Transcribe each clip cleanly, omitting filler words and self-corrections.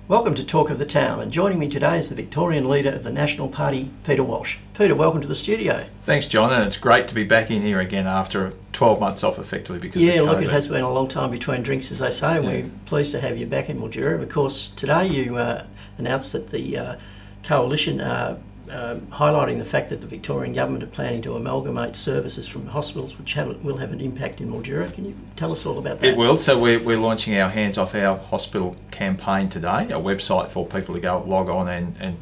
Welcome to Talk of the Town, and joining me today is the Victorian leader of the National Party, Peter Walsh. Peter, welcome to the studio. Thanks, John, and it's great to be back in here again after 12 months off effectively because of COVID. Look, it has been a long time between drinks, as they say, and we're pleased to have you back in Mildura. Of course, today you announced that the Coalition highlighting the fact that the Victorian Government are planning to amalgamate services from hospitals, which will have an impact in Mildura. Can you tell us all about that? It will. So we're launching our Hands Off Our Hospital campaign today, a website for people to go log on and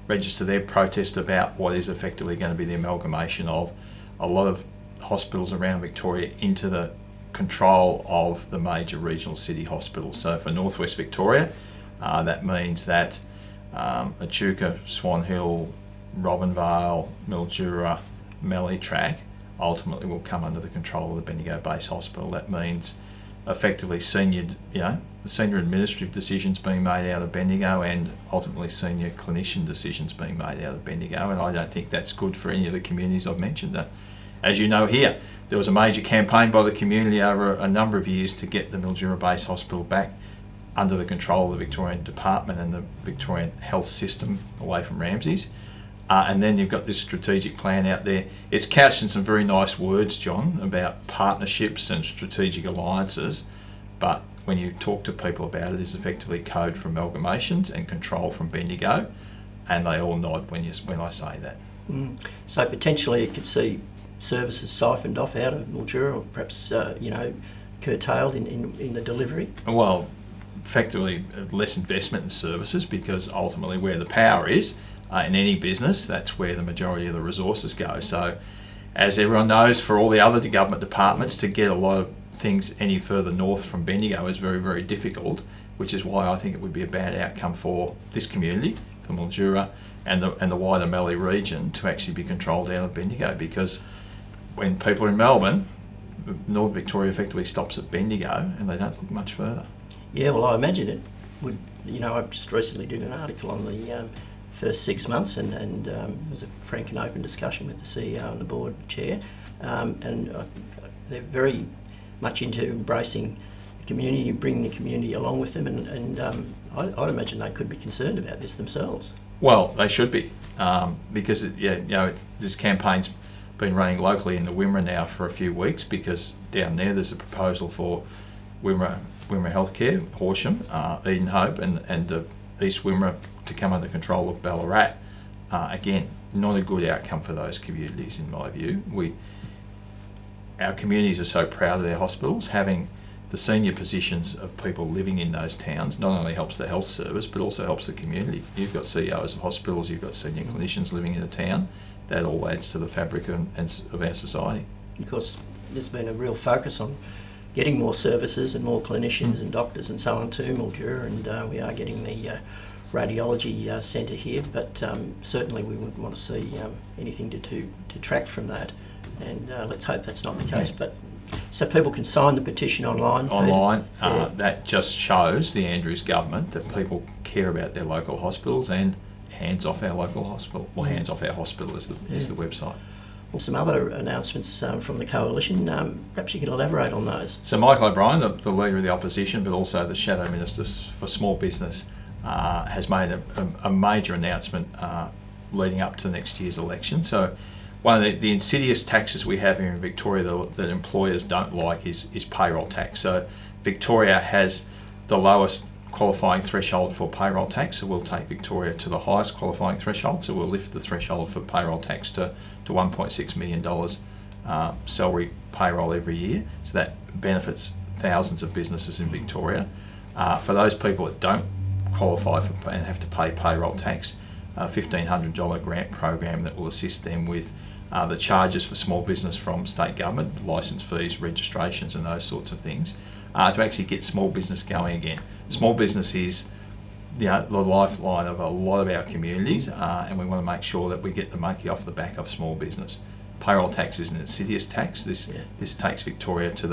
register their protest about what is effectively going to be the amalgamation of a lot of hospitals around Victoria into the control of the major regional city hospitals. So for Northwest Victoria, that means that Echuca, Swan Hill, Robinvale, Mildura, Mallee Track ultimately will come under the control of the Bendigo Base Hospital. That means effectively the senior administrative decisions being made out of Bendigo and ultimately senior clinician decisions being made out of Bendigo, and I don't think that's good for any of the communities I've mentioned. As you know here, there was a major campaign by the community over a number of years to get the Mildura Base Hospital back under the control of the Victorian Department and the Victorian health system away from Ramsay's. And then you've got this strategic plan out there. It's couched in some very nice words, John, about partnerships and strategic alliances, but when you talk to people about it, it's effectively code for amalgamations and control from Bendigo, and they all nod when I say that. So potentially you could see services siphoned off out of Mildura, or perhaps curtailed in the delivery? Well, effectively less investment in services, because ultimately where the power is in any business, that's where the majority of the resources go. So as everyone knows, for all the other government departments to get a lot of things any further north from Bendigo is very, very difficult, which is why I think it would be a bad outcome for this community, for Mildura and the wider Mallee region, to actually be controlled out of Bendigo, because when people are in Melbourne, North Victoria effectively stops at Bendigo and they don't look much further. Yeah, well, I imagine it would. I just recently did an article on the first 6 months, and it was a frank and open discussion with the CEO and the board chair, and they're very much into embracing the community, bringing the community along with them, and I'd imagine they could be concerned about this themselves. Well, they should be, because this campaign's been running locally in the Wimmera now for a few weeks, because down there's a proposal for Wimmera Healthcare, Horsham, Eden Hope, and East Wimmera to come under control of Ballarat. Again, not a good outcome for those communities in my view. Our communities are so proud of their hospitals. Having the senior positions of people living in those towns not only helps the health service but also helps the community. You've got CEOs of hospitals, you've got senior clinicians living in a town. That all adds to the fabric of our society. Of course, there's been a real focus on getting more services and more clinicians and doctors and so on to Mildura, and we are getting the radiology centre here, but certainly we wouldn't want to see anything to detract from that, and let's hope that's not the case. But so people can sign the petition online. That just shows the Andrews government that people care about their local hospitals, and hands off our local hospital, or hands off our hospital is the website. Well, some other announcements from the Coalition, perhaps you can elaborate on those. So Michael O'Brien, the Leader of the Opposition, but also the Shadow Minister for Small Business, has made a major announcement leading up to next year's election. So one of the insidious taxes we have here in Victoria that employers don't like is payroll tax. So Victoria has the lowest qualifying threshold for payroll tax, so we'll take Victoria to the highest qualifying threshold, so we'll lift the threshold for payroll tax to $1.6 million salary payroll every year, so that benefits thousands of businesses in Victoria. For those people that don't qualify for and have to pay payroll tax, a $1,500 grant program that will assist them with the charges for small business from state government, licence fees, registrations and those sorts of things, to actually get small business going again. Small business is the lifeline of a lot of our communities, and we want to make sure that we get the monkey off the back of small business. Payroll tax is an insidious tax. This takes Victoria to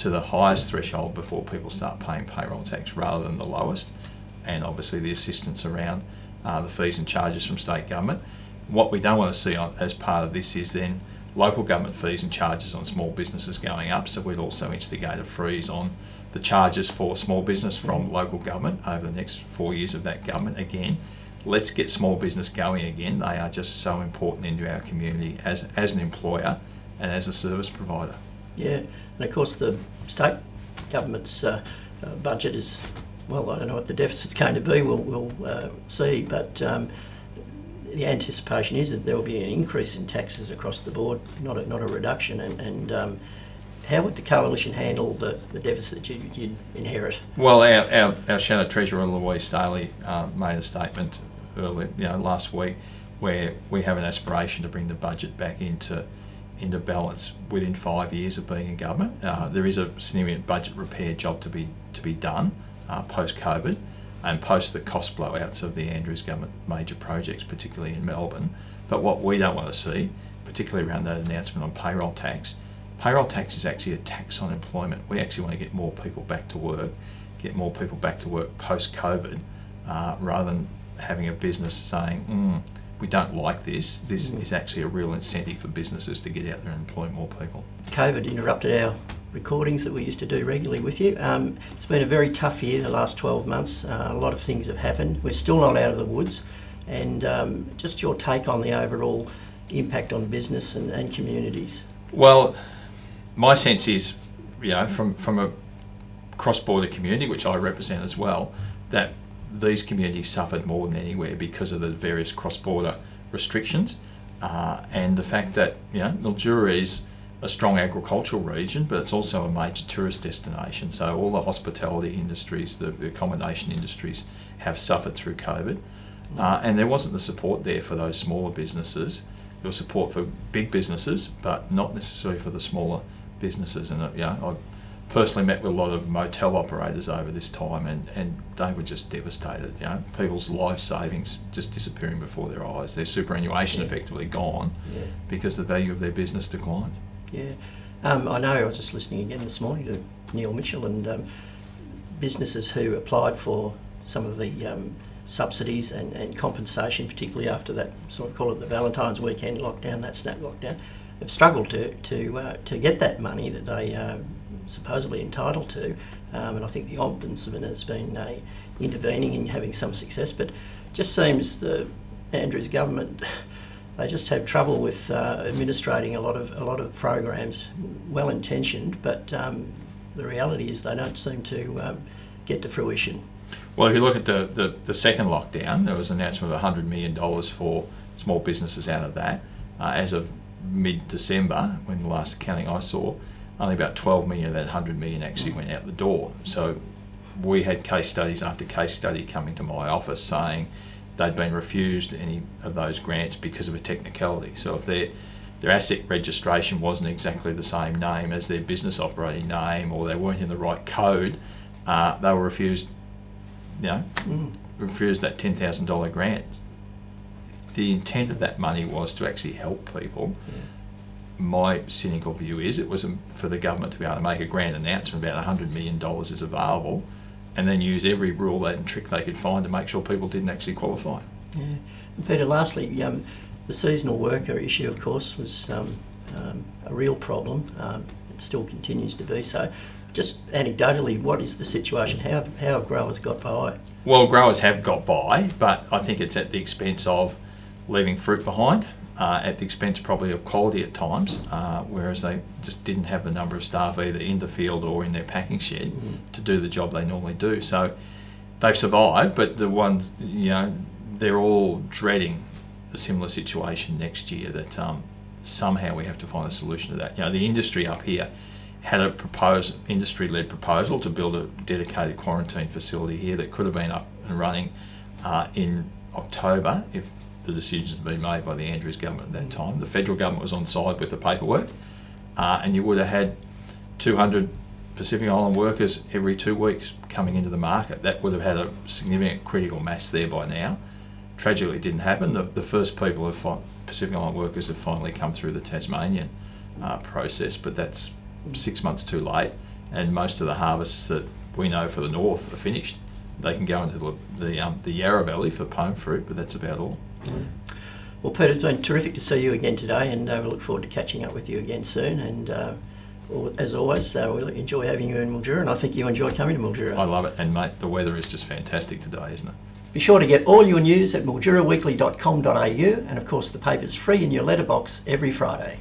the highest threshold before people start paying payroll tax rather than the lowest, and obviously the assistance around the fees and charges from state government. What we don't want to see as part of this is then local government fees and charges on small businesses going up, so we'd also instigate a freeze on the the charges for small business from local government over the next 4 years of that government. Again, let's get small business going again. They are just so important into our community as an employer and as a service provider. Yeah, and of course the state government's budget is, well, I don't know what the deficit's going to be, we'll see, but the anticipation is that there will be an increase in taxes across the board, not a reduction, and how would the coalition handle the deficit you'd inherit? Well, our Shadow Treasurer Louise Staley made a statement earlier, last week, where we have an aspiration to bring the budget back into balance within 5 years of being in government. There is a significant budget repair job to be done post-COVID and post the cost blowouts of the Andrews government major projects, particularly in Melbourne. But what we don't want to see, particularly around that announcement on payroll tax is actually a tax on employment. We actually want to get more people back to work post-COVID, rather than having a business saying, we don't like this. This is actually a real incentive for businesses to get out there and employ more people. COVID interrupted our recordings that we used to do regularly with you. It's been a very tough year, the last 12 months. A lot of things have happened. We're still not out of the woods. And just your take on the overall impact on business and communities. Well, my sense is, from a cross-border community, which I represent as well, that these communities suffered more than anywhere because of the various cross-border restrictions, and the fact that Mildura is a strong agricultural region, but it's also a major tourist destination. So all the hospitality industries, the accommodation industries have suffered through COVID, and there wasn't the support there for those smaller businesses. There was support for big businesses, but not necessarily for the smaller businesses. And I personally met with a lot of motel operators over this time, and they were just devastated. People's life savings just disappearing before their eyes, their superannuation effectively gone because the value of their business declined. Yeah, I know. I was just listening again this morning to Neil Mitchell, and businesses who applied for some of the subsidies and compensation, particularly after that, sort of call it the Valentine's weekend lockdown, that snap lockdown, have struggled to get that money that they supposedly entitled to, and I think the Ombudsman has been intervening and having some success, but just seems the Andrews government, they just have trouble with administrating a lot of programs, well intentioned, but the reality is they don't seem to get to fruition. Well, if you look at the second lockdown, there was an announcement of $100 million for small businesses out of that. As of mid-December, when the last accounting I saw, only about 12 million of that 100 million actually went out the door. So we had case studies after case study coming to my office saying they'd been refused any of those grants because of a technicality. So if their asset registration wasn't exactly the same name as their business operating name, or they weren't in the right code, they were refused, refused that $10,000 grant. The intent of that money was to actually help people. My cynical view is it was for the government to be able to make a grand announcement about $100 million is available, and then use every rule and trick they could find to make sure people didn't actually qualify. Yeah. And Peter, lastly, the seasonal worker issue, of course, was a real problem. It still continues to be so. Just anecdotally, what is the situation? How have growers got by? Well, growers have got by, but I think it's at the expense of leaving fruit behind, at the expense probably of quality at times, whereas they just didn't have the number of staff either in the field or in their packing shed to do the job they normally do. So they've survived, but the ones, they're all dreading a similar situation next year, that somehow we have to find a solution to that. The industry up here had a industry-led proposal to build a dedicated quarantine facility here that could have been up and running in October if the decisions had been made by the Andrews government at that time. The federal government was on side with the paperwork, and you would have had 200 Pacific Island workers every 2 weeks coming into the market. That would have had a significant critical mass there by now. Tragically, it didn't happen. The first people Pacific Island workers have finally come through the Tasmanian process, but that's 6 months too late, and most of the harvests that we know for the north are finished. They can go into the Yarra Valley for pome fruit, but that's about all. Well, Peter, it's been terrific to see you again today, and we look forward to catching up with you again soon, and as always, we'll enjoy having you in Mildura, and I think you enjoy coming to Mildura. I love it, and mate, the weather is just fantastic today, isn't it? Be sure to get all your news at milduraweekly.com.au, and of course the paper's free in your letterbox every Friday.